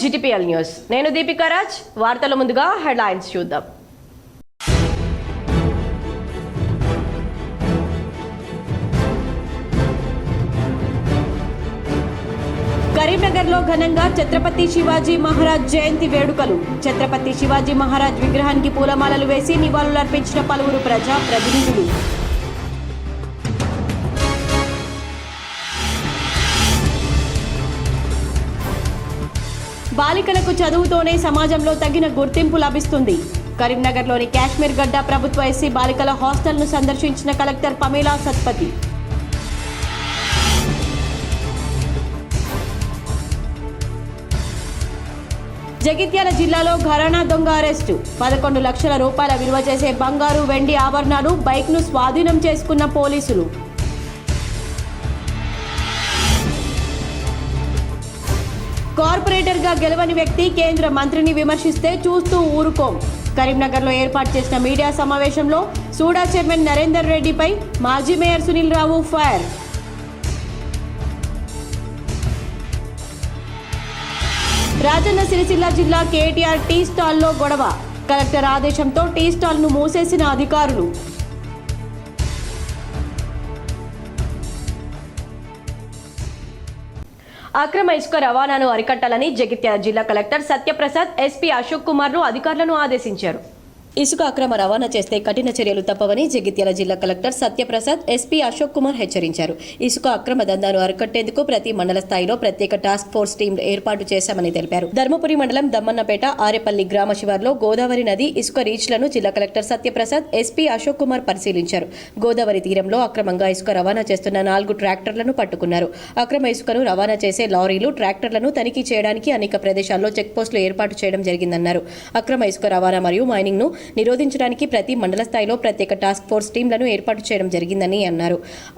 GTPL news. నేను దీపికా రాజ్. వార్తల ముందుగా హెడ్లైన్స్ చూద్దాం. కరీంనగర్లో ఘనంగా ఛత్రపతి శివాజీ మహారాజ్ జయంతి వేడుకలు. ఛత్రపతి శివాజీ మహారాజ్ విగ్రహానికి పూలమాలలు వేసి నివాళులర్పించిన పలువురు ప్రజా ప్రతినిధులు. బాలికలకు చదువుతోనే సమాజంలో తగిన గుర్తింపు లభిస్తుంది. కరీంనగర్లోని కాశ్మీర్ గడ్డ ప్రభుత్వ ఎస్సీ బాలికల హాస్టల్ను సందర్శించిన కలెక్టర్ పమేలా సత్పతి. జగిత్యాల జిల్లాలో ఘరానా దొంగ అరెస్టు. 11 లక్షల రూపాయల విలువ చేసే బంగారు, వెండి ఆభరణాలు, బైక్ను స్వాధీనం చేసుకున్న పోలీసులు. కార్పొరేటర్గా గెలవని వ్యక్తి కేంద్ర మంత్రిని విమర్శిస్తే చూస్తూ ఊరుకోం. కరీంనగర్లో ఏర్పాటు చేసిన మీడియా సమావేశంలో సూడా చైర్మన్ నరేందర్ రెడ్డిపై మాజీ మేయర్ సునీల్ రావు ఫైర్. రాజన్న సిరిసిల్ల జిల్లా కేటీఆర్ టీ స్టాల్లో గొడవ. కలెక్టర్ ఆదేశంతో టీ స్టాల్ను మూసేసిన అధికారులు. అక్రమ ఇసుక రవాణాను అరికట్టాలని జగిత్యాల జిల్లా కలెక్టర్ సత్యప్రసాద్ ఎస్పీ అశోక్ కుమార్ను అధికారులను ఆదేశించారు. ఇసుక అక్రమ రవాణా చేస్తే కఠిన చర్యలు తప్పవని జగిత్యాల జిల్లా కలెక్టర్ సత్యప్రసాద్ ఎస్పీ అశోక్ కుమార్ హెచ్చరించారు. ఇసుక అక్రమ దందాను అరికట్టేందుకు ప్రతి మండల స్థాయిలో ప్రత్యేక టాస్క్ ఫోర్స్ టీం ఏర్పాటు చేశామని తెలిపారు. ధర్మపురి మండలం దమ్మన్నపేట ఆరేపల్లి గ్రామ శివార్లో గోదావరి నది ఇసుక రీచ్లను జిల్లా కలెక్టర్ సత్యప్రసాద్ ఎస్పీ అశోక్ కుమార్ పరిశీలించారు. గోదావరి తీరంలో అక్రమంగా ఇసుక రవాణా చేస్తున్న 4 ట్రాక్టర్లను పట్టుకున్నారు. అక్రమ ఇసుకను రవాణా చేసే లారీలు, ట్రాక్టర్లను తనిఖీ చేయడానికి అనేక ప్రదేశాల్లో చెక్పోస్టులు ఏర్పాటు చేయడం జరిగిందన్నారు. అక్రమ ఇసుక రవాణా మరియు మైనింగ్ ను నిరోధించడానికి ప్రతి మండల స్థాయిలో ప్రత్యేక టాస్క్ ఫోర్స్ టీంలను ఏర్పాటు చేయడం జరిగిందని అన్నారు.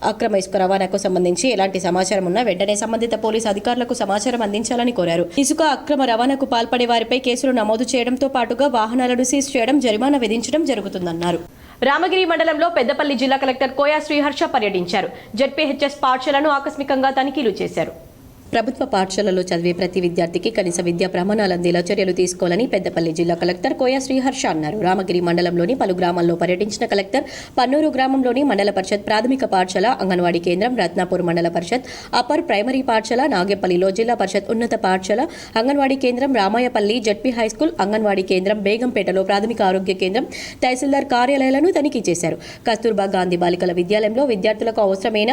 అక్రమ ఇసుక రవాణాకు సంబంధించి ఎలాంటి సమాచారం ఉన్నా వెంటనే సంబంధిత పోలీసు అధికారులకు సమాచారం అందించాలని కోరారు. ఇసుక అక్రమ రవాణాకు పాల్పడే వారిపై కేసులు నమోదు చేయడంతో పాటుగా వాహనాలను సీజ్ చేయడం, జరిమానా విధించడం జరుగుతుందన్నారు. రామగిరి మండలంలో పెద్దపల్లి జిల్లా కలెక్టర్ కోయా శ్రీహర్ష పర్యటించారు. జెడ్పీహెచ్ఎస్ పాఠశాలను ఆకస్మికంగా తనిఖీలు చేశారు. ప్రభుత్వ పాఠశాలలో చదివే ప్రతి విద్యార్థికి కనీస విద్యా ప్రమాణాలు అందేలా చర్యలు తీసుకోవాలని పెద్దపల్లి జిల్లా కలెక్టర్ కోయా శ్రీహర్ష అన్నారు. రామగిరి మండలంలోని పలు గ్రామాల్లో పర్యటించిన కలెక్టర్ పన్నూరు గ్రామంలోని మండల పరిషత్ ప్రాథమిక పాఠశాల, అంగన్వాడీ కేంద్రం, రత్నాపూర్ మండల పరిషత్ అప్పర్ ప్రైమరీ పాఠశాల, నాగేపల్లిలో జిల్లా పరిషత్ ఉన్నత పాఠశాల, అంగన్వాడీ కేంద్రం, రామాయపల్లి జెడ్పీ హైస్కూల్, అంగన్వాడీ కేంద్రం, బేగంపేటలో ప్రాథమిక ఆరోగ్య కేంద్రం, తహసీల్దార్ కార్యాలయాలను తనిఖీ చేశారు. కస్తూర్బా గాంధీ బాలికల విద్యాలయంలో విద్యార్థులకు అవసరమైన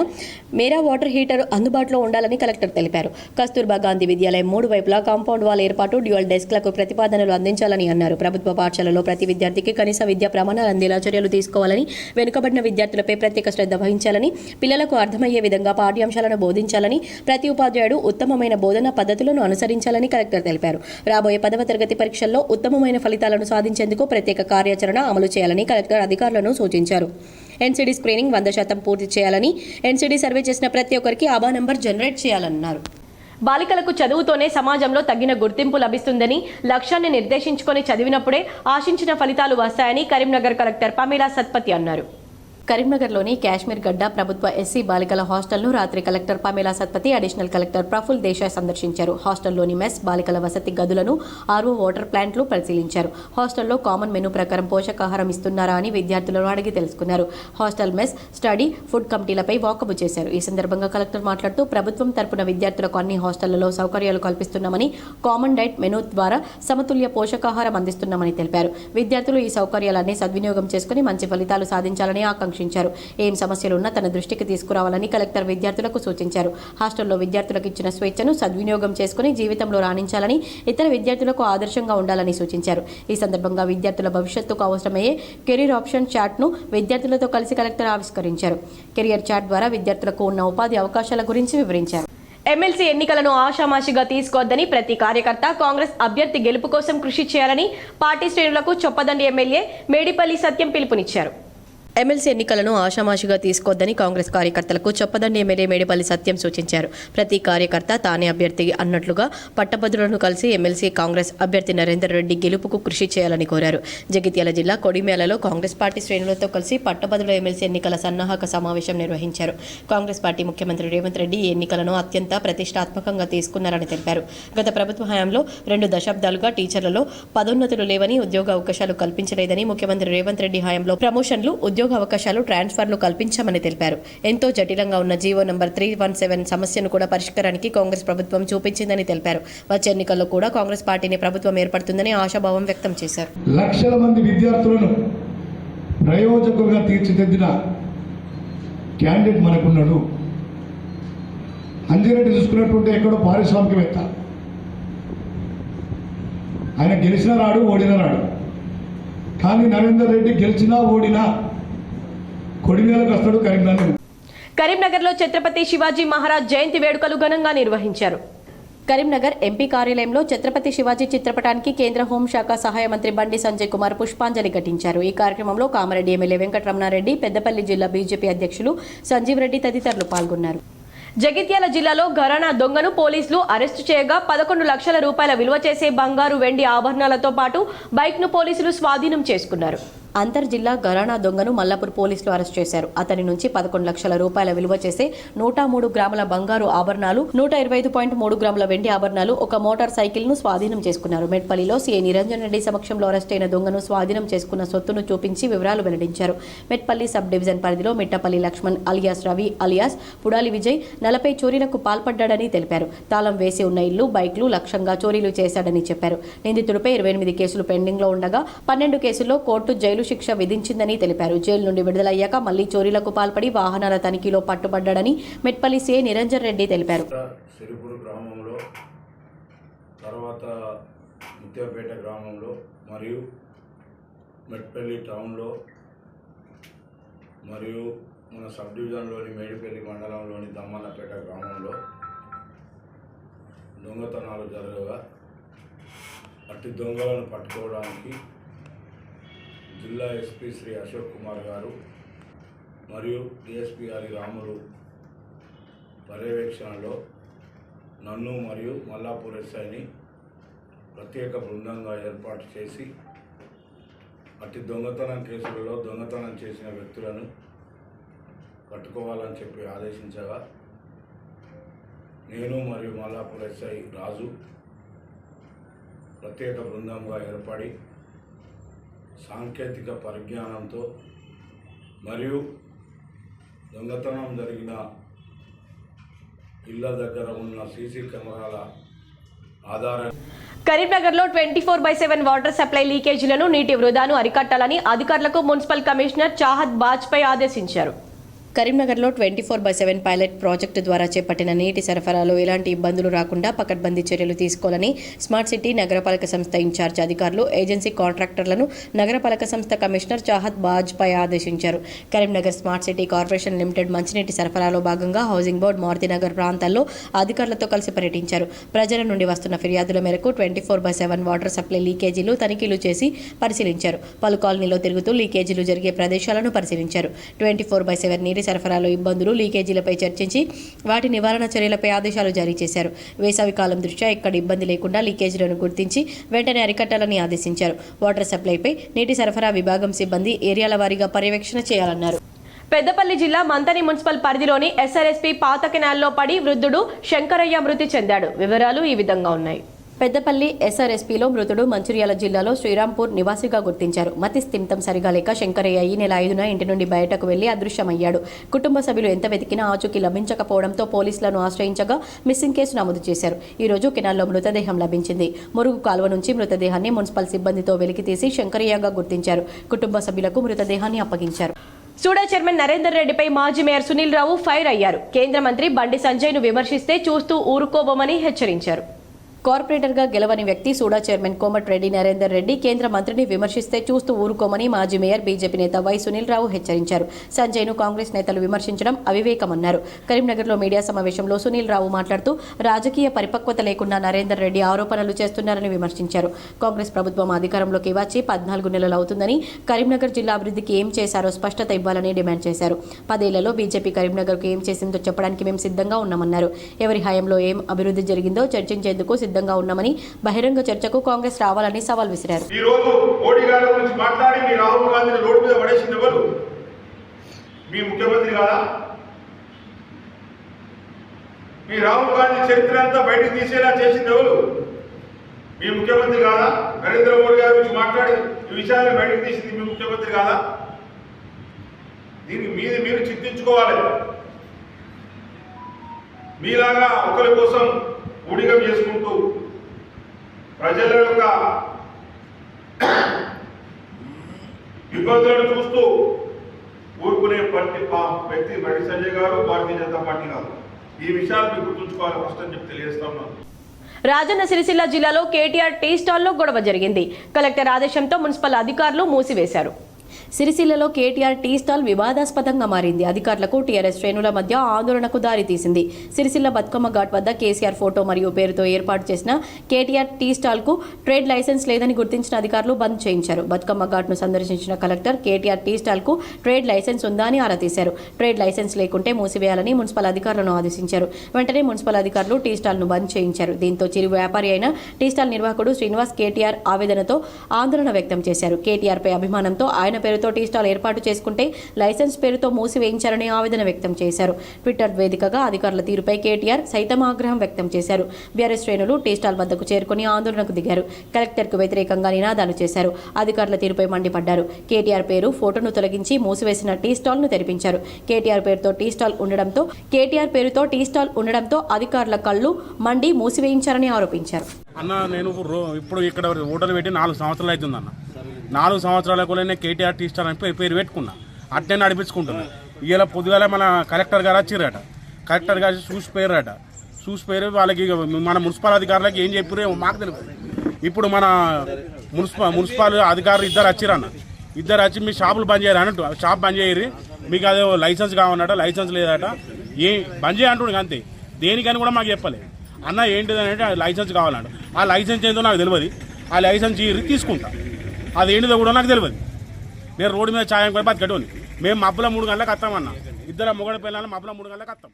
మేరా వాటర్ హీటర్ అందుబాటులో ఉండాలని కలెక్టర్ తెలిపారు. కస్తూర్బా గాంధీ విద్యాలయం 3 వైపులా కాంపౌండ్ వాల్ ఏర్పాటు, డ్యూయల్ డెస్క్లకు ప్రతిపాదనలు అందించాలని అన్నారు. ప్రభుత్వ పాఠశాలలో ప్రతి విద్యార్థికి కనీస విద్యా ప్రమాణాలు అందేలా చర్యలు తీసుకోవాలని, వెనుకబడిన విద్యార్థులపై ప్రత్యేక శ్రద్ధ వహించాలని, పిల్లలకు అర్థమయ్యే విధంగా పాఠ్యాంశాలను బోధించాలని, ప్రతి ఉపాధ్యాయుడు ఉత్తమమైన బోధనా పద్ధతులను అనుసరించాలని కలెక్టర్ తెలిపారు. రాబోయే 10వ తరగతి పరీక్షల్లో ఉత్తమమైన ఫలితాలను సాధించేందుకు ప్రత్యేక కార్యాచరణ అమలు చేయాలని కలెక్టర్ అధికారులను సూచించారు. ఎన్సీడీ స్క్రీనింగ్ 100% పూర్తి చేయాలని, ఎన్సీడీ సర్వే చేసిన ప్రతి ఒక్కరికి ఆభా నంబర్ జనరేట్ చేయాలన్నారు. బాలికలకు చదువుతోనే సమాజంలో తగిన గుర్తింపు లభిస్తుందని, లక్ష్యాన్ని నిర్దేశించుకొని చదివినప్పుడే ఆశించిన ఫలితాలు వస్తాయని కరీంనగర్ కలెక్టర్ పమేలా సత్పతి అన్నారు. కరీంనగర్లోని కాశ్మీర్ గడ్డ ప్రభుత్వ ఎస్సీ బాలికల హాస్టల్ను రాత్రి collector Pamela Satpathy, additional collector Praful Desai సందర్శించారు. హాస్టల్లోని మెస్, బాలికల వసతి గదులను, ఆర్ఓ వాటర్ ప్లాంట్లు పరిశీలించారు. హాస్టల్లో కామన్ మెనూ ప్రకారం పోషకాహారం ఇస్తున్నారా అని విద్యార్థులను అడిగి తెలుసుకున్నారు. హాస్టల్ మెస్, స్టడీ, ఫుడ్ కమిటీలపై వాకబు చేశారు. ఈ సందర్భంగా కలెక్టర్ మాట్లాడుతూ ప్రభుత్వం తరపున విద్యార్థులకు అన్ని హాస్టళ్లలో సౌకర్యాలు కల్పిస్తున్నామని, కామన్ డైట్ మెనూ ద్వారా సమతుల్య పోషకాహారం అందిస్తున్నామని తెలిపారు. విద్యార్థులు ఈ సౌకర్యాలన్నీ సద్వినియోగం చేసుకుని మంచి ఫలితాలు సాధించాలని ఆకాంక్షించారు. ఏం సమస్యలున్నా తన దృష్టికి తీసుకురావాలని కలెక్టర్ విద్యార్థులకు సూచించారు. హాస్టల్లో విద్యార్థులకు ఇచ్చిన స్వేచ్ఛను సద్వినియోగం చేసుకుని జీవితంలో రాణించాలని, ఇతర విద్యార్థులకు ఆదర్శంగా ఉండాలని సూచించారు. ఈ సందర్భంగా విద్యార్థుల భవిష్యత్తుకు అవసరమయ్యే కెరీర్ ఆప్షన్ చార్ట్ను విద్యార్థులతో కలిసి కలెక్టర్ ఆవిష్కరించారు. కెరియర్ చార్ట్ ద్వారా విద్యార్థులకు ఉన్న ఉపాధి అవకాశాల గురించి వివరించారు. ఎమ్మెల్సీ ఎన్నికలను ఆషామాషిగా తీసుకోవద్దని, ప్రతి కార్యకర్త కాంగ్రెస్ అభ్యర్థి గెలుపు కోసం కృషి చేయాలని పార్టీ శ్రేణులకు చొప్పదండి ఎమ్మెల్యే మేడిపల్లి సత్యం పిలుపునిచ్చారు. ఎమ్మెల్సీ ఎన్నికలను ఆషామాషిగా తీసుకోవద్దని కాంగ్రెస్ కార్యకర్తలకు చొప్పదండి ఎమ్మెల్యే మేడిపల్లి సత్యం సూచించారు. ప్రతి కార్యకర్త తానే అభ్యర్థి అన్నట్లుగా పట్టభద్రులను కలిసి ఎమ్మెల్సీ కాంగ్రెస్ అభ్యర్థి నరేందర్ రెడ్డి గెలుపుకు కృషి చేయాలని కోరారు. జగిత్యాల జిల్లా కొడిమేలలో కాంగ్రెస్ పార్టీ శ్రేణులతో కలిసి పట్టభద్రుల ఎమ్మెల్సీ ఎన్నికల సన్నాహక సమావేశం నిర్వహించారు. కాంగ్రెస్ పార్టీ ముఖ్యమంత్రి రేవంత్ రెడ్డి ఈ ఎన్నికలను అత్యంత ప్రతిష్టాత్మకంగా తీసుకున్నారని తెలిపారు. గత ప్రభుత్వ హయాంలో 2 దశాబ్దాలుగా టీచర్లలో పదోన్నతులు లేవని, ఉద్యోగ అవకాశాలు కల్పించలేదని, ముఖ్యమంత్రి రేవంత్ రెడ్డి హయాంలో ప్రమోషన్లు, ఉద్యోగ అవకాశాలు, ట్రాన్స్ఫర్లు కల్పించామని తెలిపారు. ఎంతో జటిలంగా ఉన్న జీవో నంబర్ 317 సమస్యను కూడా పరిష్కారానికి కాంగ్రెస్ ప్రభుత్వం చూపించిందని తెలిపారు. వచ్చే ఎన్నికల్లో కూడా కాంగ్రెస్ పార్టీని ప్రభుత్వం ఏర్పడుతుందని ఆశాభావం వ్యక్తం చేశారు. లక్షల మంది విద్యార్థులను ప్రయోజకులుగా తీర్చిదిద్దిన క్యాండిడేట్ మనకున్నాడు. అంజిరెడ్డి చూసుకున్నట్టుంటే ఎక్కడో పారిశ్రామికవేత్త. ఆయన గెలిచినా రాడు, ఓడినా రాడు. కానీ నరేందర్ రెడ్డి గెలిచినా ఓడినా కొడిమేలకు వస్తాడు. కరీంనగర్లో ఛత్రపతి శివాజీ మహారాజ్ జయంతి వేడుకలు ఘనంగా నిర్వహించారు. కరీంనగర్ ఎంపీ కార్యాలయంలో ఛత్రపతి శివాజీ చిత్రపటానికి కేంద్ర హోంశాఖ సహాయ మంత్రి బండి సంజయ్ కుమార్ పుష్పాంజలి ఘటించారు. ఈ కార్యక్రమంలో కామారెడ్డి ఎమ్మెల్యే వెంకటరమణారెడ్డి, పెద్దపల్లి జిల్లా బీజేపీ అధ్యక్షులు సంజీవ్ రెడ్డి తదితరులు పాల్గొన్నారు. జగిత్యాల జిల్లాలో ఘరానా దొంగను పోలీసులు అరెస్టు చేయగా 11 లక్షల రూపాయల విలువ చేసే బంగారు, వెండి ఆభరణాలతో పాటు బైక్ను పోలీసులు స్వాధీనం చేసుకున్నారు. అంతర్జిల్లా ఘరానా దొంగను మల్లాపూర్ పోలీసులు అరెస్ట్ చేశారు. అతని నుంచి 11 లక్షల రూపాయల విలువ చేసే 103 గ్రాముల బంగారు ఆభరణాలు, 125.3 గ్రాముల వెండి ఆభరణాలు, ఒక మోటార్ సైకిల్ ను స్వాధీనం చేసుకున్నారు. మెట్పల్లిలో సీఐ నిరంజన్ రెడ్డి సమక్షంలో అరెస్ట్ అయిన దొంగను స్వాధీనం చేసుకున్న సొత్తును చూపించి వివరాలు వెల్లడించారు. మెట్పల్లి సబ్ డివిజన్ పరిధిలో మిట్టపల్లి లక్ష్మణ్ అలియాస్ రవి అలియాస్ పుడాలి విజయ్ 40 చోరీలకు పాల్పడ్డాడని తెలిపారు. తాళం వేసి ఉన్న ఇల్లు, బైక్లు లక్ష్యంగా చోరీలు చేశాడని చెప్పారు. నిందితుడిపై 28 కేసులు పెండింగ్ లో ఉండగా 12 కేసుల్లో కోర్టు జైలు శిక్ష విధించిందని తెలిపారు. జైలు నుండి విడుదలయ్యాక మళ్లీ చోరీలకు పాల్పడి వాహనాల తనిఖీలో పట్టుబడ్డాడని మెట్పల్లి సీఐ నిరంజన్ రెడ్డి తెలిపారు. సిరిపూర్ గ్రామంలో, తర్వాత ముత్యాపేట గ్రామంలో మరియు మెట్పల్లి టౌన్లో మరియు మన సబ్ డివిజన్లోని మేడిపల్లి మండలంలోని దమ్మన్నపేట గ్రామంలో దొంగతనాలు జరగగా అట్టి దొంగలను పట్టుకోవడానికి జిల్లా ఎస్పీ శ్రీ అశోక్ కుమార్ గారు మరియు డిఎస్పీ అలి రాములు పర్యవేక్షణలో నన్ను మరియు మల్లాపూర్ ఎస్ఐని ప్రత్యేక బృందంగా ఏర్పాటు చేసి అట్టి దొంగతనం కేసులలో దొంగతనం చేసిన వ్యక్తులను పట్టుకోవాలని చెప్పి ఆదేశించగా నేను మరియు మల్లాపూర్ ఎస్ఐ రాజు ప్రత్యేక బృందంగా ఏర్పడి సాంకేతిక పరిజ్ఞానంతో మరియు దొంగతనం జరిగిన ఇళ్ల దగ్గర ఉన్న సీసీ కెమెరాల ఆధారంగా కరీంనగర్లో 24/7 వాటర్ సప్లై లీకేజీలను, నీటి వృధాను అరికట్టాలని అధికారులకు మున్సిపల్ కమిషనర్ చాహద్ బాజ్పై ఆదేశించారు. కరీంనగర్లో 24/7 పైలట్ ప్రాజెక్టు ద్వారా చేపట్టిన నీటి సరఫరాలో ఎలాంటి ఇబ్బందులు రాకుండా పకడ్బందీ చర్యలు తీసుకోవాలని స్మార్ట్ సిటీ నగరపాలక సంస్థ ఇన్ఛార్జ్ అధికారులు, ఏజెన్సీ కాంట్రాక్టర్లను నగరపాలక సంస్థ కమిషనర్ చాహద్ బాజ్పై ఆదేశించారు. Karimnagar smart city corporation limited మంచినీటి సరఫరాలో భాగంగా హౌసింగ్ బోర్డు, మారుతినగర్ ప్రాంతాల్లో అధికారులతో కలిసి పర్యటించారు. ప్రజల నుండి వస్తున్న ఫిర్యాదుల మేరకు 24/7 వాటర్ సప్లై లీకేజీలు తనిఖీలు చేసి పరిశీలించారు. పలు కాలనీలో తిరుగుతూ లీకేజీలు జరిగే ప్రదేశాలను పరిశీలించారు. 24/7 నీటి సరఫరాలో ఇబ్బందులు, లీకేజీలపై చర్చించి వాటి నివారణ చర్యలపై ఆదేశాలు జారీ చేశారు. వేసవి కాలం దృష్ట్యా ఎక్కడ ఇబ్బంది లేకుండా లీకేజీలను గుర్తించి వెంటనే అరికట్టాలని ఆదేశించారు. వాటర్ సప్లైపై నీటి సరఫరా విభాగం సిబ్బంది ఏరియాల వారీగా పర్యవేక్షణ చేయాలన్నారు. పెద్దపల్లి జిల్లా మంతని మున్సిపల్ పరిధిలోని ఎస్ఆర్ఎస్పీ పాత కెనాల్లో పడి వృద్ధుడు శంకరయ్య మృతి చెందాడు. వివరాలు ఈ విధంగా ఉన్నాయి. పెద్దపల్లి ఎస్ఆర్ఎస్పీలో మృతుడు మంచిర్యాల జిల్లాలో శ్రీరాంపూర్ నివాసిగా గుర్తించారు. మతి స్థిమితం సరిగా లేక శంకరయ్య ఈ నెల 5న ఇంటి నుండి బయటకు వెళ్లి అదృశ్యమయ్యాడు. కుటుంబ సభ్యులు ఎంత వెతికినా ఆచూకీ లభించకపోవడంతో పోలీసులను ఆశ్రయించగా మిస్సింగ్ కేసు నమోదు చేశారు. ఈ రోజు కెనాల్లో మృతదేహం లభించింది. మురుగు కాలువ నుంచి మృతదేహాన్ని మున్సిపల్ సిబ్బందితో వెలికితీసి శంకరయ్యగా గుర్తించారు. కుటుంబ సభ్యులకు మృతదేహాన్ని అప్పగించారు. సూడా చైర్మన్ నరేందర్ రెడ్డిపై మాజీ మేయర్ సునీల్ రావు ఫైర్ అయ్యారు. కేంద్ర మంత్రి బండి సంజయ్ను విమర్శిస్తే చూస్తూ ఊరుకోబోమని హెచ్చరించారు. కార్పొరేటర్గా గెలవని వ్యక్తి సూడా చైర్మన్ కోమటిరెడ్డి నరేందర్ రెడ్డి కేంద్ర మంత్రిని విమర్శిస్తే చూస్తూ ఊరుకోమని మాజీ మేయర్ బీజేపీ నేత వై సునీల్ రావు హెచ్చరించారు. సంజయ్ను కాంగ్రెస్ నేతలు విమర్శించడం అవివేకమన్నారు. కరీంనగర్లో మీడియా సమావేశంలో సునీల్ రావు మాట్లాడుతూ రాజకీయ పరిపక్వత లేకుండా నరేందర్ రెడ్డి ఆరోపణలు చేస్తున్నారని విమర్శించారు. కాంగ్రెస్ ప్రభుత్వం అధికారంలోకి వచ్చి 14 నెలలు అవుతుందని, కరీంనగర్ జిల్లా అభివృద్ధికి ఏం చేశారో స్పష్టత ఇవ్వాలని డిమాండ్ చేశారు. 10 ఏళ్లలో బీజేపీ కరీంనగర్కు ఏం చేసిందో చెప్పడానికి మేము సిద్ధంగా ఉన్నామన్నారు. ఎవరి హయాంలో ఏం అభివృద్ధి జరిగిందో చర్చించేందుకు సిద్ధంగా ఉన్నామని, బహిరంగ చర్చకు కాంగ్రెస్ రావాలని సవాల్ విసిరారు. ఈ రోజు మోడీ గారి గురించి మాట్లాడి మీ రాహుల్ గాంధీని రోడ్డు మీద పడేసింది ఎవరు? మీ ముఖ్యమంత్రి కాదా? మీ రాహుల్ గాంధీ చరిత్ర అంతా బయటకు తీసేలా చేసింది ఎవరు? మీ ముఖ్యమంత్రి కాదా? నరేంద్ర మోడీ గారి గురించి మాట్లాడి ఈ విషయాన్ని బయటకు తీసింది మీ ముఖ్యమంత్రి కాదా? దీనికి మీరు చింతించుకోవాలి. మీలాగా ఒకరి కోసం ఊడిగం చేసుకుంటూ ప్రజల యొక్క ఇబ్బందులను చూస్తూ ఊరుకునే వ్యక్తి బండి సంజయ్ గారు, భారతీయ జనతా పార్టీ కాదు. ఈ విషయాలు మీకు గుర్తుంచుకోవాలి ఫస్ట్ అని చెప్పి తెలియజేస్తా ఉన్నాను. రాజన్న సిరిసిల్ల జిల్లాలో కేటీఆర్ టీ స్టాల్లో గొడవ జరిగింది. కలెక్టర్ ఆదేశంతో మున్సిపల్ అధికారులు మూసివేశారు. సిరిసిల్లలో కేటీఆర్ టీ స్టాల్ వివాదాస్పదంగా మారింది. అధికారులకు టీఆర్ఎస్ శ్రేణుల మధ్య ఆందోళనకు దారితీసింది. సిరిసిల్ల బతుకమ్మ ఘాట్ వద్ద కేసీఆర్ ఫోటో మరియు పేరుతో ఏర్పాటు చేసిన కేటీఆర్ టీ స్టాల్కు ట్రేడ్ లైసెన్స్ లేదని గుర్తించిన అధికారులు బంద్ చేయించారు. బతుకమ్మ ఘాట్ను సందర్శించిన కలెక్టర్ కేటీఆర్ టీ స్టాల్కు ట్రేడ్ లైసెన్స్ ఉందా అని ఆరా తీశారు. ట్రేడ్ లైసెన్స్ లేకుంటే మూసివేయాలని మున్సిపల్ అధికారులను ఆదేశించారు. వెంటనే మున్సిపల్ అధికారులు టీ స్టాల్ను బంద్ చేయించారు. దీంతో చిరు వ్యాపారి అయిన టీ స్టాల్ నిర్వాహకుడు శ్రీనివాస్ కేటీఆర్ ఆవేదనతో ఆందోళన వ్యక్తం చేశారు. కేటీఆర్పై అభిమానంతో ఆయన పేరుతో టీ స్టాల్ ఏర్పాటు చేసుకుంటే లైసెన్స్ పేరుతో మూసివేయించారని ఆవేదన వ్యక్తం చేశారు. ట్విట్టర్ వేదికగా అధికారుల తీరుపై కేటీఆర్ సైతం ఆగ్రహం వ్యక్తం చేశారు. బీఆర్ఎస్ శ్రేణులు టీ స్టాల్ వద్దకు చేరుకుని ఆందోళనకు దిగారు. కలెక్టర్కు వ్యతిరేకంగా నినాదాలు చేశారు. అధికారుల తీరుపై మండిపడ్డారు. కేటీఆర్ పేరు, ఫోటోను తొలగించి మూసివేసిన టీ స్టాల్ ను తెరిపించారు. కేటీఆర్ పేరుతో టీ స్టాల్ ఉండడంతో అధికారుల కళ్ళు మండి మూసివేయించారని ఆరోపించారు. అన్న నేను ఇప్పుడు ఇక్కడ హోటల్ పెట్టి 4 సంవత్సరాలు అవుతుంది అన్న. 4 సంవత్సరాలకు నేను కేటీఆర్ టీ స్టాల్ అని పేరు పెట్టుకున్నా. అట్నే నడిపించుకుంటున్నా. ఇవాళ పొద్దుగాల మన కలెక్టర్ గారు వచ్చిర్రట. కలెక్టర్ గారు చూసిపోయారు వాళ్ళకి మన మున్సిపల్ అధికారులకు ఏం చెప్పారో మాకు తెలుసు. ఇప్పుడు మన మున్సిపల్ అధికారులు ఇద్దరు వచ్చిరన్న. ఇద్దరు వచ్చి మీ షాపులు బంద్ చేయాలి అన్నట్టు. షాప్ బంద్ చేయరు, మీకు అదే లైసెన్స్ కావాలన్నట, లైసెన్స్ లేదట, బంద్ చేయంటుండే అంతే. దేనికని కూడా మాకు చెప్పలేదు. అన్న ఏంటిదంటే లైసెన్స్ కావాలంట. ఆ లైసెన్స్ ఏందో నాకు తెలియదు. ఆ లైసెన్స్ తీసుకుంటా, అది ఏంటిదో కూడా నాకు తెలియదు. నేను రోడ్డు మీద ఛాయం కూడా బతికటోని. మేము మబ్బుల 3 గంటలకు వస్తామన్నా. ఇద్దరు మొగడ పిల్లలు మబ్బుల 3 గంటలకు వస్తాం.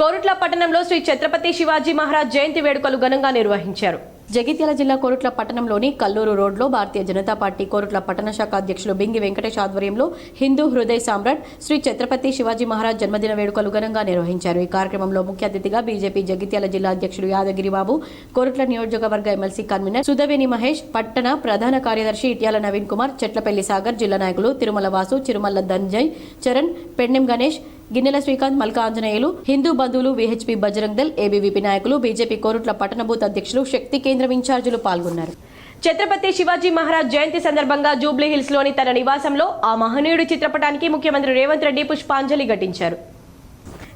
కోరుట్ల పట్టణంలో శ్రీ ఛత్రపతి శివాజీ మహారాజ్ జయంతి వేడుకలు ఘనంగా నిర్వహించారు. జగిత్యాల జిల్లా కోరుట్ల పట్టణంలోని కల్లూరు రోడ్లో భారతీయ జనతా పార్టీ కోరుట్ల పట్టణ శాఖ అధ్యక్షులు బింగి వెంకటేష్ ఆధ్వర్యంలో హిందూ హృదయ సామ్రాట్ శ్రీ ఛత్రపతి శివాజీ మహారాజ్ జన్మదిన వేడుకలు ఘనంగా నిర్వహించారు. ఈ కార్యక్రమంలో ముఖ్య అతిథిగా బీజేపీ జగిత్యాల జిల్లా అధ్యక్షుడు యాదగిరి బాబు, కోరుట్ల నియోజకవర్గ ఎమ్మెల్సీ కన్వీనర్ సుధవేణి మహేష్, పట్టణ ప్రధాన కార్యదర్శి ఇట్యాల నవీన్ కుమార్, చెట్లపల్లి సాగర్, జిల్లా నాయకులు తిరుమల వాసు, చిరుమల్ల ధనంజయ్, చరణ్, పెన్నెం గణేష్, గిన్నెల శ్రీకాంత్, మల్కా ఆంజనేయులు, హిందూ బంధువులు, విహెచ్పీ బజరంగ్ దళ్, ఏబీవీపీ నాయకులు, బీజేపీ కోరుట్ల పట్టణ బూత్ అధ్యక్షులు, శక్తి కేంద్రం ఇన్ఛార్జీలు పాల్గొన్నారు. ఛత్రపతి శివాజీ మహారాజ్ జయంతి సందర్భంగా జూబ్లీ హిల్స్ లోని తన నివాసంలో ఆ మహనీయుడి చిత్రపటానికి ముఖ్యమంత్రి రేవంత్ రెడ్డి పుష్పాంజలి ఘటించారు.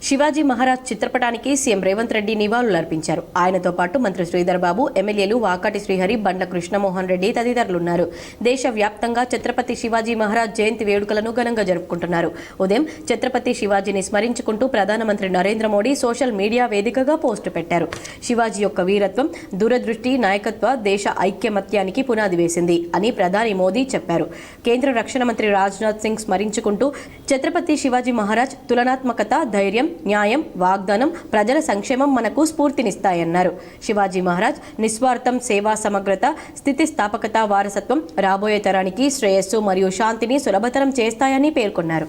శివాజీ మహారాజ్ చిత్రపటానికి సీఎం రేవంత్ రెడ్డి నివాళులర్పించారు. ఆయనతో పాటు మంత్రి శ్రీధర్ బాబు, ఎమ్మెల్యేలు వాకాటి శ్రీహరి, బండ్ల కృష్ణమోహన్ రెడ్డి తదితరులున్నారు. దేశవ్యాప్తంగా ఛత్రపతి శివాజీ మహారాజ్ జయంతి వేడుకలను ఘనంగా జరుపుకుంటున్నారు. ఉదయం ఛత్రపతి శివాజీని స్మరించుకుంటూ ప్రధానమంత్రి నరేంద్ర మోడీ సోషల్ మీడియా వేదికగా పోస్టు పెట్టారు. శివాజీ యొక్క వీరత్వం, దూరదృష్టి, నాయకత్వ దేశ ఐక్యమత్యానికి పునాది వేసింది అని ప్రధాని మోదీ చెప్పారు. కేంద్ర రక్షణ మంత్రి రాజ్నాథ్ సింగ్ స్మరించుకుంటూ ఛత్రపతి శివాజీ మహారాజ్ తులనాత్మకత, ధైర్యం, న్యాయం, వాగ్దానం, ప్రజల సంక్షేమం మనకు స్ఫూర్తినిస్తాయన్నారు. శివాజీ మహారాజ్ నిస్వార్థం, సేవా, సమగ్రత, స్థితిస్థాపకత, వారసత్వం రాబోయే తరానికి శ్రేయస్సు మరియు శాంతిని సులభతరం చేస్తాయని పేర్కొన్నారు.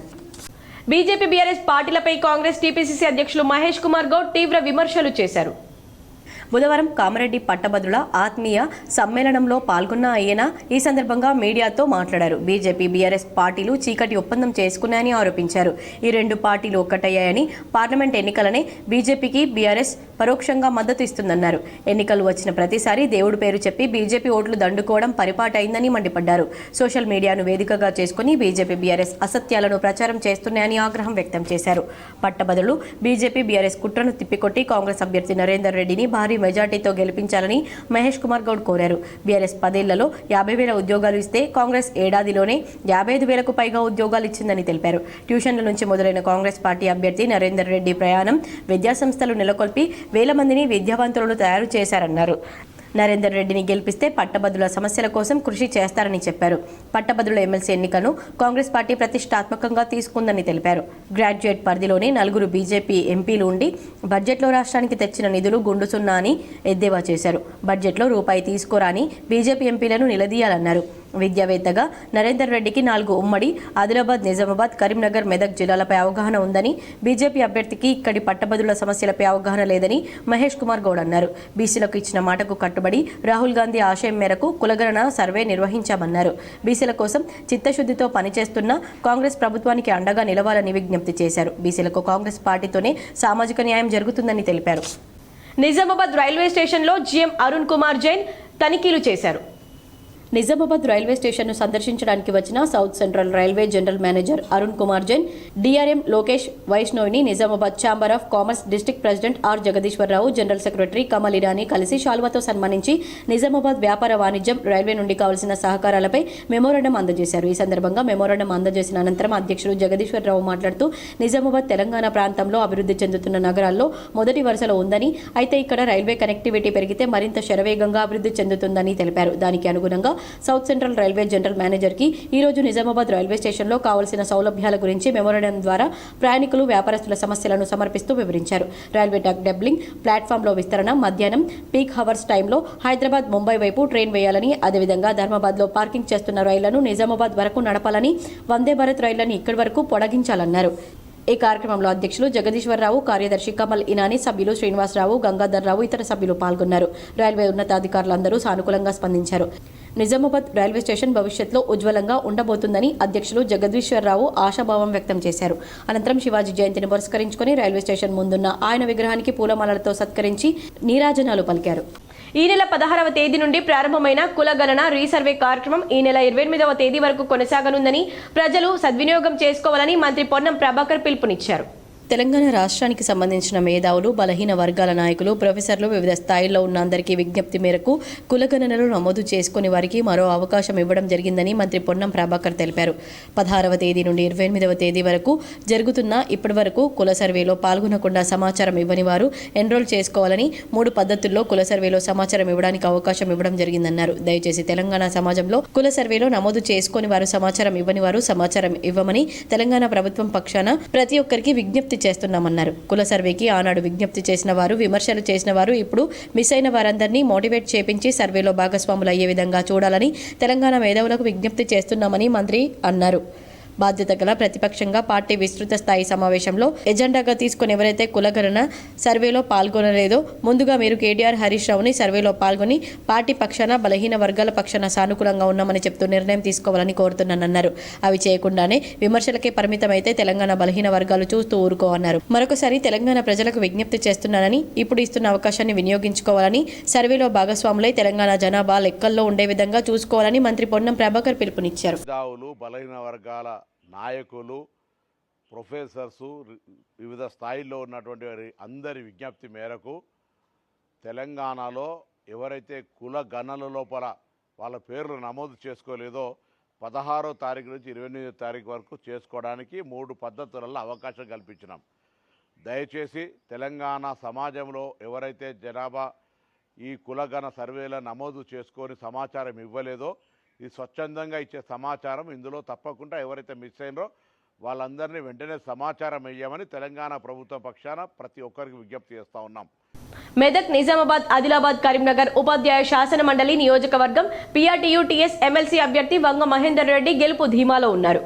బీజేపీ బీఆర్ఎస్ పార్టీలపై కాంగ్రెస్ టీపీసీసీ అధ్యక్షులు మహేష్ కుమార్ గౌడ్ తీవ్ర విమర్శలు చేశారు. బుధవారం కామారెడ్డి పట్టభద్రుల ఆత్మీయ సమ్మేళనంలో పాల్గొన్న ఆయన ఈ సందర్భంగా మీడియాతో మాట్లాడారు. బీజేపీ, బీఆర్ఎస్ పార్టీలు చీకటి ఒప్పందం చేసుకున్నాయని ఆరోపించారు. ఈ రెండు పార్టీలు ఒక్కటయ్యాయని, పార్లమెంట్ ఎన్నికలనే బీజేపీకి బీఆర్ఎస్ పరోక్షంగా మద్దతు ఇస్తుందన్నారు. ఎన్నికలు వచ్చిన ప్రతిసారి దేవుడి పేరు చెప్పి బీజేపీ ఓట్లు దండుకోవడం పరిపాటైందని మండిపడ్డారు. సోషల్ మీడియాను వేదికగా చేసుకుని బీజేపీ, బీఆర్ఎస్ అసత్యాలను ప్రచారం చేస్తున్నాయని ఆగ్రహం వ్యక్తం చేశారు. పట్టభద్రులు బీజేపీ, బీఆర్ఎస్ కుట్రను తిప్పికొట్టి కాంగ్రెస్ అభ్యర్థి నరేందర్ రెడ్డిని భారీ మెజార్టీతో గెలిపించాలని మహేష్ కుమార్ గౌడ్ కోరారు. బీఆర్ఎస్ 10 ఏళ్లలో 50,000 ఉద్యోగాలు ఇస్తే కాంగ్రెస్ ఏడాదిలోనే 55,000కు పైగా ఉద్యోగాలు ఇచ్చిందని తెలిపారు. ట్యూషన్ల నుంచి మొదలైన కాంగ్రెస్ పార్టీ అభ్యర్థి నరేందర్ రెడ్డి ప్రయాణం విద్యాసంస్థలు నెలకొల్పి వేల మందిని విద్యావంతులను తయారు చేశారన్నారు. నరేందర్ రెడ్డిని గెలిపిస్తే పట్టభద్రుల సమస్యల కోసం కృషి చేస్తారని చెప్పారు. పట్టభద్రుల ఎమ్మెల్సీ ఎన్నికను కాంగ్రెస్ పార్టీ ప్రతిష్టాత్మకంగా తీసుకుందని తెలిపారు. గ్రాడ్యుయేట్ పరిధిలోనే 4 బీజేపీ ఎంపీలు ఉండి బడ్జెట్లో రాష్ట్రానికి తెచ్చిన నిధులు గుండు సున్నా అని ఎద్దేవా చేశారు. బడ్జెట్లో రూపాయి తీసుకోరాని బీజేపీ ఎంపీలను నిలదీయాలన్నారు. విద్యావేత్తగా నరేందర్ రెడ్డికి 4 ఉమ్మడి ఆదిలాబాద్, నిజామాబాద్, కరీంనగర్, మెదక్ జిల్లాలపై అవగాహన ఉందని, బీజేపీ అభ్యర్థికి ఇక్కడి పట్టభద్రుల సమస్యలపై అవగాహన లేదని మహేష్ కుమార్ గౌడ్ అన్నారు. బీసీలకు ఇచ్చిన మాటకు కట్టుబడి రాహుల్ గాంధీ ఆశయం మేరకు కులగణన సర్వే నిర్వహించామన్నారు. బీసీల కోసం చిత్తశుద్ధితో పనిచేస్తున్న కాంగ్రెస్ ప్రభుత్వానికి అండగా నిలవాలని విజ్ఞప్తి చేశారు. బీసీలకు కాంగ్రెస్ పార్టీతోనే సామాజిక న్యాయం జరుగుతుందని తెలిపారు. నిజామాబాద్ రైల్వే స్టేషన్లో జీఎం అరుణ్ కుమార్ జైన్ తనిఖీలు చేశారు. నిజామాబాద్ రైల్వే స్టేషన్ను సందర్శించడానికి వచ్చిన south central railway general manager Arun Kumar Jain, DRM Lokesh వైష్ణవ్ని Nizamabad chamber of commerce district president are Jagadeeswara Rao, general secretary Kamal Irani కలిసి శాల్వాతో సన్మానించి నిజామాబాద్ వ్యాపార వాణిజ్యం, రైల్వే నుండి కావాల్సిన సహకారాలపై మెమోరాండం అందజేశారు. ఈ సందర్భంగా మెమోరాండం అందజేసిన అనంతరం అధ్యక్షుడు జగదీశ్వరరావు మాట్లాడుతూ, నిజామాబాద్ తెలంగాణ ప్రాంతంలో అభివృద్ధి చెందుతున్న నగరాల్లో మొదటి వరుసలో ఉందని, అయితే ఇక్కడ రైల్వే కనెక్టివిటీ పెరిగితే మరింత శరవేగంగా అభివృద్ధి చెందుతుందని తెలిపారు. దానికి అనుగుణంగా south central railway general manager కి ఈ రోజు నిజామాబాద్ రైల్వే స్టేషన్లో కావాల్సిన సౌలభ్యాల గురించి మెమోరాండం ద్వారా ప్రయాణికులు, వ్యాపారస్తుల సమస్యలను సమర్పిస్తూ వివరించారు. రైల్వే ట్రాక్ డబ్లింగ్, ప్లాట్ఫామ్లో విస్తరణ, మధ్యాహ్నం పీక్ హవర్స్ టైంలో హైదరాబాద్, ముంబై వైపు ట్రైన్ వేయాలని, అదేవిధంగా ధర్మాబాద్లో పార్కింగ్ చేస్తున్న రైళ్లను నిజామాబాద్ వరకు నడపాలని, వందే భారత్ రైళ్లను ఇక్కడి వరకు పొడిగించాలన్నారు. ఈ కార్యక్రమంలో అధ్యక్షులు జగదీశ్వరరావు, కార్యదర్శి కమల్ ఇనానీ, సభ్యులు శ్రీనివాసరావు, గంగాధర్రావు, ఇతర సభ్యులు పాల్గొన్నారు. రైల్వే ఉన్నతాధికారులందరూ సానుకూలంగా స్పందించారు. నిజామాబాద్ రైల్వే స్టేషన్ భవిష్యత్తులో ఉజ్వలంగా ఉండబోతుందని అధ్యక్షులు జగదీశ్వరరావు ఆశాభావం వ్యక్తం చేశారు. అనంతరం శివాజీ జయంతిని పురస్కరించుకుని రైల్వే స్టేషన్ ముందున్న ఆయన విగ్రహానికి పూలమాలలతో సత్కరించి నీరాజనాలు పలికారు. ఈ నెల 16వ తేదీ నుండి ప్రారంభమైన కులగణన రీసర్వే కార్యక్రమం ఈ నెల 28వ తేదీ వరకు కొనసాగనుందని ప్రజలు సద్వినియోగం చేసుకోవాలని మంత్రి పొన్నం ప్రభాకర్ పిలుపునిచ్చారు. తెలంగాణ రాష్ట్రానికి సంబంధించిన మేధావులు, బలహీన వర్గాల నాయకులు, ప్రొఫెసర్లు, వివిధ స్థాయిల్లో ఉన్న అందరికీ విజ్ఞప్తి మేరకు కులగణనలు నమోదు చేసుకుని వారికి మరో అవకాశం ఇవ్వడం జరిగిందని మంత్రి పొన్నం ప్రభాకర్ తెలిపారు. 16వ తేదీ నుండి 28వ తేదీ వరకు జరుగుతున్న ఇప్పటి వరకు కుల సర్వేలో పాల్గొనకుండా సమాచారం ఇవ్వని వారు ఎన్రోల్ చేసుకోవాలని 3 పద్ధతుల్లో కుల సర్వేలో సమాచారం ఇవ్వడానికి అవకాశం ఇవ్వడం జరిగిందన్నారు. దయచేసి తెలంగాణ సమాజంలో కుల సర్వేలో నమోదు చేసుకుని వారు సమాచారం ఇవ్వని వారు సమాచారం ఇవ్వమని తెలంగాణ ప్రభుత్వం పక్షాన ప్రతి ఒక్కరికి విజ్ఞప్తి చేస్తున్నామన్నారు. కుల సర్వేకి ఆనాడు విజ్ఞప్తి చేసిన వారు, విమర్శలు చేసిన వారు ఇప్పుడు మిస్ అయిన వారందరినీ మోటివేట్ చేపించి సర్వేలో భాగస్వాములు అయ్యే విధంగా చూడాలని తెలంగాణ మేధావులకు విజ్ఞప్తి చేస్తున్నామని మంత్రి అన్నారు. బాధ్యత గల ప్రతిపక్షంగా పార్టీ విస్తృత స్థాయి సమావేశంలో ఎజెండాగా తీసుకుని ఎవరైతే కులగణన సర్వేలో పాల్గొనలేదో ముందుగా మీరు కేటీఆర్, హరీష్ రావుని సర్వేలో పాల్గొని పార్టీ పక్షాన, బలహీన వర్గాల పక్షాన సానుకూలంగా ఉన్నామని చెప్తూ నిర్ణయం తీసుకోవాలని కోరుతున్నానన్నారు. అవి చేయకుండానే విమర్శలకే పరిమితమైతే తెలంగాణ బలహీన వర్గాలు చూస్తూ ఊరుకోవన్నారు. మరొకసారి తెలంగాణ ప్రజలకు విజ్ఞప్తి చేస్తున్నానని, ఇప్పుడు ఇస్తున్న అవకాశాన్ని వినియోగించుకోవాలని, సర్వేలో భాగస్వాములై తెలంగాణ జనాభా లెక్కల్లో ఉండే విధంగా చూసుకోవాలని మంత్రి పొన్నం ప్రభాకర్ పిలుపునిచ్చారు. బలహీన వర్గాల నాయకులు, ప్రొఫెసర్సు, వివిధ స్థాయిల్లో ఉన్నటువంటి అందరి విజ్ఞప్తి మేరకు తెలంగాణలో ఎవరైతే కుల గణన లోపల వాళ్ళ పేర్లు నమోదు చేసుకోలేదో 16వ తారీఖు నుంచి 28వ తారీఖు వరకు చేసుకోవడానికి 3 పద్ధతులలో అవకాశం కల్పించినాం. దయచేసి తెలంగాణ సమాజంలో ఎవరైతే జనాభా ఈ కులగణ సర్వేల నమోదు చేసుకొని సమాచారం ఇవ్వలేదో ఈ స్వచ్ఛందంగా ఇచ్చే సమాచారం ఇందులో తప్పకుండా ఎవరైతే మిస్ అయినరో వాళ్ళందరినీ వెంటనే సమాచారం ఇవ్వమని తెలంగాణ ప్రభుత్వం పక్షాన ప్రతి ఒక్కరికి విజ్ఞప్తి చేస్తూ ఉన్నాం. మెదక్, నిజామాబాద్, ఆదిలాబాద్, కరీంనగర్ ఉపాధ్యాయ శాసన మండలి నియోజకవర్గం PRTU-TS ఎమ్మెల్సీ అభ్యర్థి వంగ మహేందర్ రెడ్డి గెలుపు ధీమాలో ఉన్నారు.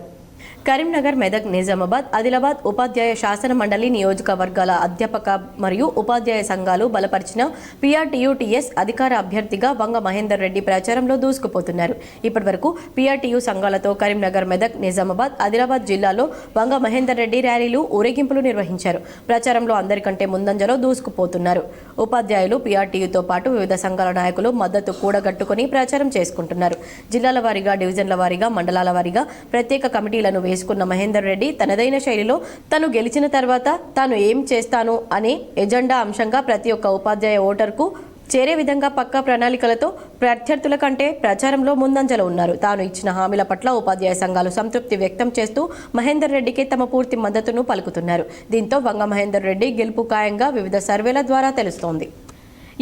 కరీంనగర్, మెదక్, నిజామాబాద్, ఆదిలాబాద్ ఉపాధ్యాయ శాసన మండలి నియోజకవర్గాల అధ్యాపక మరియు ఉపాధ్యాయ సంఘాలు బలపరిచిన PRTU-TS అధికార అభ్యర్థిగా వంగ మహేందర్ రెడ్డి ప్రచారంలో దూసుకుపోతున్నారు. ఇప్పటివరకు PRTU సంఘాలతో కరీంనగర్, మెదక్, నిజామాబాద్, ఆదిలాబాద్ జిల్లాలో వంగ మహేందర్ రెడ్డి ర్యాలీలు, ఊరేగింపులు నిర్వహించారు. ప్రచారంలో అందరికంటే ముందంజలో దూసుకుపోతున్నారు. ఉపాధ్యాయులు PRTUతో పాటు వివిధ సంఘాల నాయకులు మద్దతు కూడగట్టుకుని ప్రచారం చేసుకుంటున్నారు. జిల్లాల వారీగా, డివిజన్ల వారీగా, మండలాల వారీగా ప్రత్యేక కమిటీలను వేసుకున్న మహేందర్ రెడ్డి తనదైన శైలిలో తాను గెలిచిన తర్వాత తాను ఏం చేస్తాను అనే ఎజెండా అంశంగా ప్రతి ఒక్క ఉపాధ్యాయ ఓటర్కు చేరే విధంగా పక్కా ప్రణాళికలతో ప్రత్యర్థుల కంటే ప్రచారంలో ముందంజలో ఉన్నారు. తాను ఇచ్చిన హామీల పట్ల ఉపాధ్యాయ సంఘాలు సంతృప్తి వ్యక్తం చేస్తూ మహేందర్ రెడ్డికి తమ పూర్తి మద్దతును పలుకుతున్నారు. దీంతో వంగ మహేందర్ రెడ్డి గెలుపు ఖాయంగా వివిధ సర్వేల ద్వారా తెలుస్తోంది.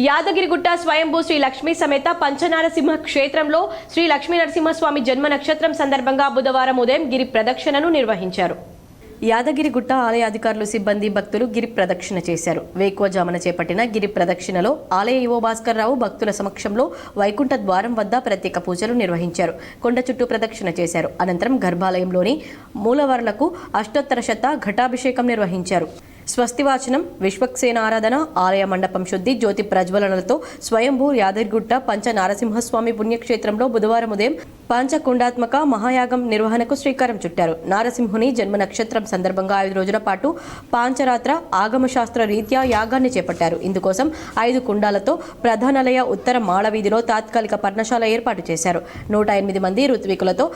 యాదగిరిగుట్ట స్వయంభూ శ్రీ లక్ష్మీ సమేత పంచనారసింహ క్షేత్రంలో శ్రీ లక్ష్మీ నరసింహస్వామి జన్మ నక్షత్రం సందర్భంగా బుధవారం ఉదయం గిరి ప్రదక్షిణను నిర్వహించారు. యాదగిరిగుట్ట ఆలయ అధికారులు, సిబ్బంది, భక్తులు గిరి ప్రదక్షిణ చేశారు. వేకువజామున చేపట్టిన గిరి ప్రదక్షిణలో ఆలయ ఈవో భాస్కర్ రావు భక్తుల సమక్షంలో వైకుంఠ ద్వారం వద్ద ప్రత్యేక పూజలు నిర్వహించారు. కొండ చుట్టూ ప్రదక్షిణ చేశారు. అనంతరం గర్భాలయంలోని మూలవర్లకు అష్టోత్తర శత ఘటాభిషేకం నిర్వహించారు. స్వస్తివాచనం, విశ్వక్సేన ఆరాధన, ఆలయ మండపం శుద్ధి, జ్యోతి ప్రజ్వలనలతో స్వయంభూ యాదగిరిగుట్ట పంచ నారసింహస్వామి పుణ్యక్షేత్రంలో బుధవారం ఉదయం పంచకుండాత్మక మహాయాగం నిర్వహణకు శ్రీకారం చుట్టారు. నారసింహుని జన్మ నక్షత్రం సందర్భంగా 5 రోజుల పాటు పాంచరాత్ర ఆగమశాస్త్ర రీత్యా యాగాన్ని చేపట్టారు. ఇందుకోసం 5 కుండాలతో ప్రధానాలయ ఉత్తర మాళవీధిలో తాత్కాలిక పర్ణశాల ఏర్పాటు చేశారు. 108 మంది ఋత్వికులతో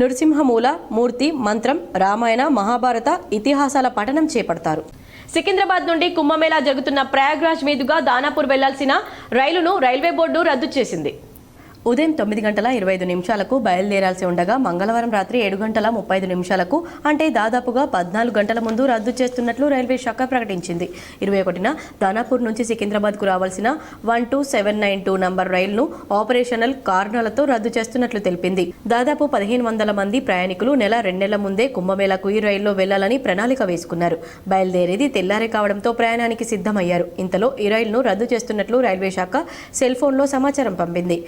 నృసింహమూల మూర్తి మంత్రం, రామాయణ, మహాభారత ఇతిహాసాల పఠనం చేపడతారు. సికింద్రాబాద్ నుండి కుంభమేళా జరుగుతున్న ప్రయాగ్రాజ్ మీదుగా దానాపూర్ వెళ్లాల్సిన రైలును రైల్వే బోర్డు రద్దు చేసింది. ఉదయం 9:25 బయలుదేరాల్సి ఉండగా మంగళవారం రాత్రి 7:35 అంటే దాదాపుగా 14 గంటల ముందు రద్దు చేస్తున్నట్లు రైల్వే శాఖ ప్రకటించింది. 21న దానాపూర్ నుంచి సికింద్రాబాద్కు రావాల్సిన 12792 నంబర్ రైలును ఆపరేషనల్ కారణాలతో రద్దు చేస్తున్నట్లు తెలిపింది. దాదాపు 1500 మంది ప్రయాణికులు నెల 2 నెలల ముందే కుంభమేళాకు ఈ రైల్లో వెళ్లాలని ప్రణాళిక వేసుకున్నారు. బయలుదేరేది తెల్లారే కావడంతో ప్రయాణానికి సిద్ధమయ్యారు. ఇంతలో ఈ రైలును రద్దు చేస్తున్నట్లు రైల్వే శాఖ సెల్ ఫోన్లో సమాచారం పంపింది.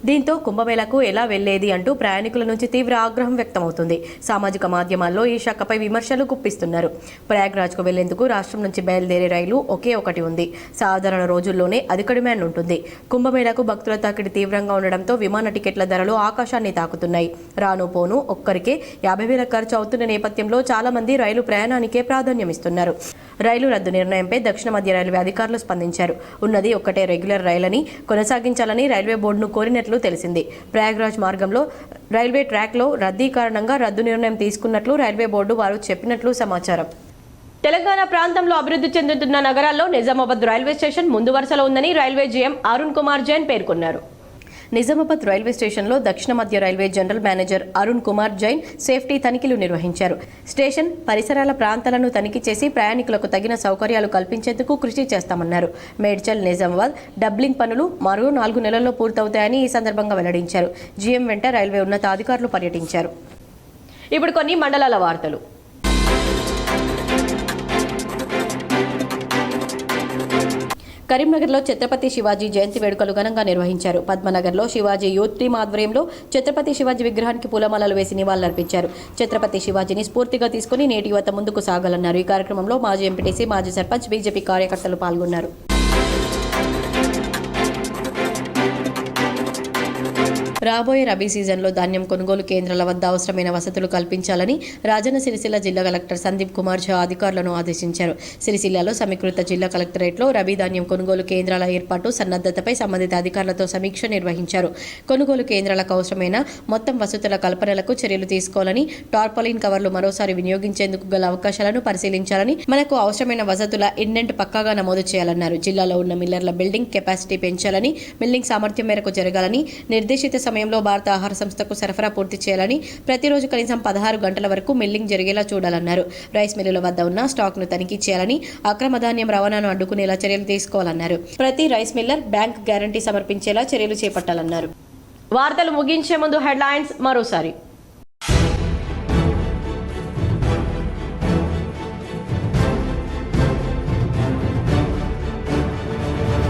దీంతో కుంభమేళాకు ఎలా వెళ్లేది అంటూ ప్రయాణికుల నుంచి తీవ్ర ఆగ్రహం వ్యక్తమవుతుంది. సామాజిక మాధ్యమాల్లో ఈ శాఖపై విమర్శలు గుప్పిస్తున్నారు. ప్రయాగ్రాజ్కు వెళ్లేందుకు రాష్ట్రం నుంచి బయలుదేరే రైలు ఒకే ఒకటి ఉంది. సాధారణ రోజుల్లోనే అధిక డిమాండ్ ఉంటుంది. కుంభమేళాకు భక్తుల తాకిడి తీవ్రంగా ఉండడంతో విమాన టికెట్ల ధరలు ఆకాశాన్ని తాకుతున్నాయి. రాను పోను ఒక్కరికే 50,000 ఖర్చు అవుతున్న నేపథ్యంలో చాలా మంది రైలు ప్రయాణానికే ప్రాధాన్యమిస్తున్నారు. రైలు రద్దు నిర్ణయంపై దక్షిణ మధ్య రైల్వే అధికారులు స్పందించారు. ఉన్నది ఒక్కటే రెగ్యులర్ రైలని కొనసాగించాలని రైల్వే బోర్డును కోరినట్లు తెలిసింది. ప్రయాగ్రాజ్ మార్గంలో రైల్వే ట్రాక్లో రద్దీ కారణంగా రద్దు నిర్ణయం తీసుకున్నట్లు రైల్వే బోర్డు వారు చెప్పినట్లు సమాచారం. తెలంగాణ ప్రాంతంలో అభివృద్ధి చెందుతున్న నగరాల్లో నిజామాబాద్ రైల్వే స్టేషన్ ముందు వరుసలో ఉందని రైల్వే జీఎం అరుణ్ కుమార్ జైన్ పేర్కొన్నారు. నిజామాబాద్ రైల్వే స్టేషన్లో దక్షిణ మధ్య railway general manager Arun Kumar Jain safety తనిఖీలు నిర్వహించారు. స్టేషన్ పరిసరాల ప్రాంతాలను తనిఖీ చేసి ప్రయాణికులకు తగిన సౌకర్యాలు కల్పించేందుకు కృషి చేస్తామన్నారు. మేడ్చల్ నిజామాబాద్ డబ్లింగ్ పనులు మరో 4 నెలల్లో పూర్తవుతాయని ఈ సందర్భంగా వెల్లడించారు. జీఎం వెంట రైల్వే ఉన్నతాధికారులు పర్యటించారు. ఇప్పుడు కొన్ని మండలాల వార్తలు. కరీంనగర్లో ఛత్రపతి శివాజీ జయంతి వేడుకలు ఘనంగా నిర్వహించారు. పద్మనగర్లో శివాజీ యూత్ టీం ఆధ్వర్యంలో ఛత్రపతి శివాజీ విగ్రహానికి పూలమాలలు వేసి నివాళులర్పించారు. ఛత్రపతి శివాజీని స్ఫూర్తిగా తీసుకుని నేటి యువత ముందుకు సాగాలన్నారు. ఈ కార్యక్రమంలో మాజీ ఎంపీటీసీ, మాజీ సర్పంచ్, బీజేపీ కార్యకర్తలు పాల్గొన్నారు. రాబోయే రబీ సీజన్లో ధాన్యం కొనుగోలు కేంద్రాల వద్ద అవసరమైన వసతులు కల్పించాలని రాజన్న సిరిసిల్ల జిల్లా కలెక్టర్ సందీప్ కుమార్ ఝా అధికారులను ఆదేశించారు. సిరిసిల్లలో సమీకృత జిల్లా కలెక్టరేట్లో రబీ ధాన్యం కొనుగోలు కేంద్రాల ఏర్పాటు సన్నద్ధతపై సంబంధిత అధికారులతో సమీక్ష నిర్వహించారు. కొనుగోలు కేంద్రాలకు అవసరమైన మొత్తం వసతుల కల్పనలకు చర్యలు తీసుకోవాలని, టార్పాలిన్ కవర్లు మరోసారి వినియోగించేందుకు గల అవకాశాలను పరిశీలించాలని, మనకు అవసరమైన వసతుల ఇండెంట్ పక్కాగా నమోదు చేయాలన్నారు. జిల్లాలో ఉన్న మిల్లర్ల బిల్డింగ్ కెపాసిటీ పెంచాలని, మిల్లింగ్ సామర్థ్యం మేరకు జరగాలని, నిర్దేశిత సమయంలో భారత ఆహార సంస్థకు సరఫరా పూర్తి చేయాలని, ప్రతిరోజు కనీసం 16 గంటల వరకు మిల్లింగ్ జరిగేలా చూడాలన్నారు. రైస్ మిల్లుల వద్ద ఉన్న స్టాక్ను తనిఖీ చేయాలని, అక్రమ ధాన్యం రవాణాను అడ్డుకునేలా చర్యలు తీసుకోవాలన్నారు. ప్రతి రైస్ మిల్లర్ బ్యాంక్ గ్యారంటీ సమర్పించేలా చర్యలు చేపట్టాలన్నారు. వార్తలు ముగించే ముందు హెడ్లైన్స్ మరోసారి.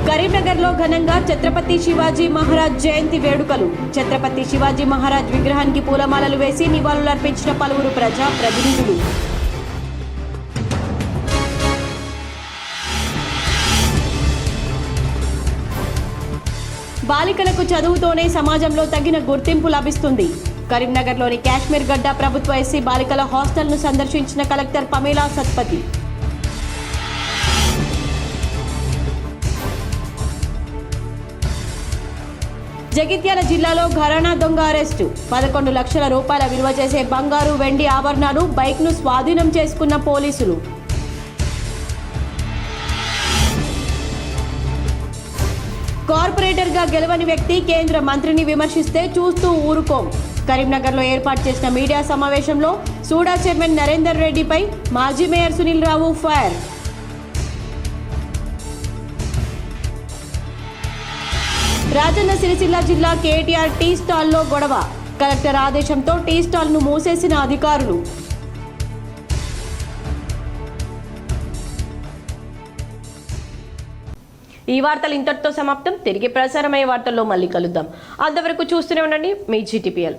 కరీంనగర్ కరీంనగర్లో ఘనంగా ఛత్రపతి శివాజీ మహారాజ్ జయంతి వేడుకలు. ఛత్రపతి శివాజీ మహారాజ్ విగ్రహానికి పూలమాలలు వేసి నివాళులర్పించిన పలువురు ప్రజా ప్రతినిధులు. బాలికలకు చదువుతోనే సమాజంలో తగిన గుర్తింపు లభిస్తుంది. కరీంనగర్లోని కాశ్మీర్ గడ్డ ప్రభుత్వ ఎస్సీ బాలికల హాస్టల్ను సందర్శించిన కలెక్టర్ పమేలా సత్పతి. జగిత్యాల జిల్లాలో ఘరానా దొంగ అరెస్టు. 11 లక్షల రూపాయల విలువ చేసే బంగారు, వెండి ఆభరణాలు, బైక్ను స్వాధీనం చేసుకున్న పోలీసులు. కార్పొరేటర్గా గెలవని వ్యక్తి కేంద్ర మంత్రిని విమర్శిస్తే చూస్తూ ఊరుకోం. కరీంనగర్లో ఏర్పాటు చేసిన మీడియా సమావేశంలో సూడా చైర్మన్ నరేందర్ రెడ్డిపై మాజీ మేయర్ సునీల్ రావు ఫైర్. రాజన్న సిరిసిల్ల జిల్లా కేటీఆర్ టీ స్టాల్లో గొడవ. కలెక్టర్ ఆదేశంతో టీ స్టాల్ను మూసేసిన అధికారులు. ఈ వార్తలు ఇంతటితో సమాప్తం. తిరిగి ప్రసారమయ్యే వార్తల్లో మళ్ళీ కలుద్దాం. అంతవరకు చూస్తూనే ఉండండి మీ GTPL.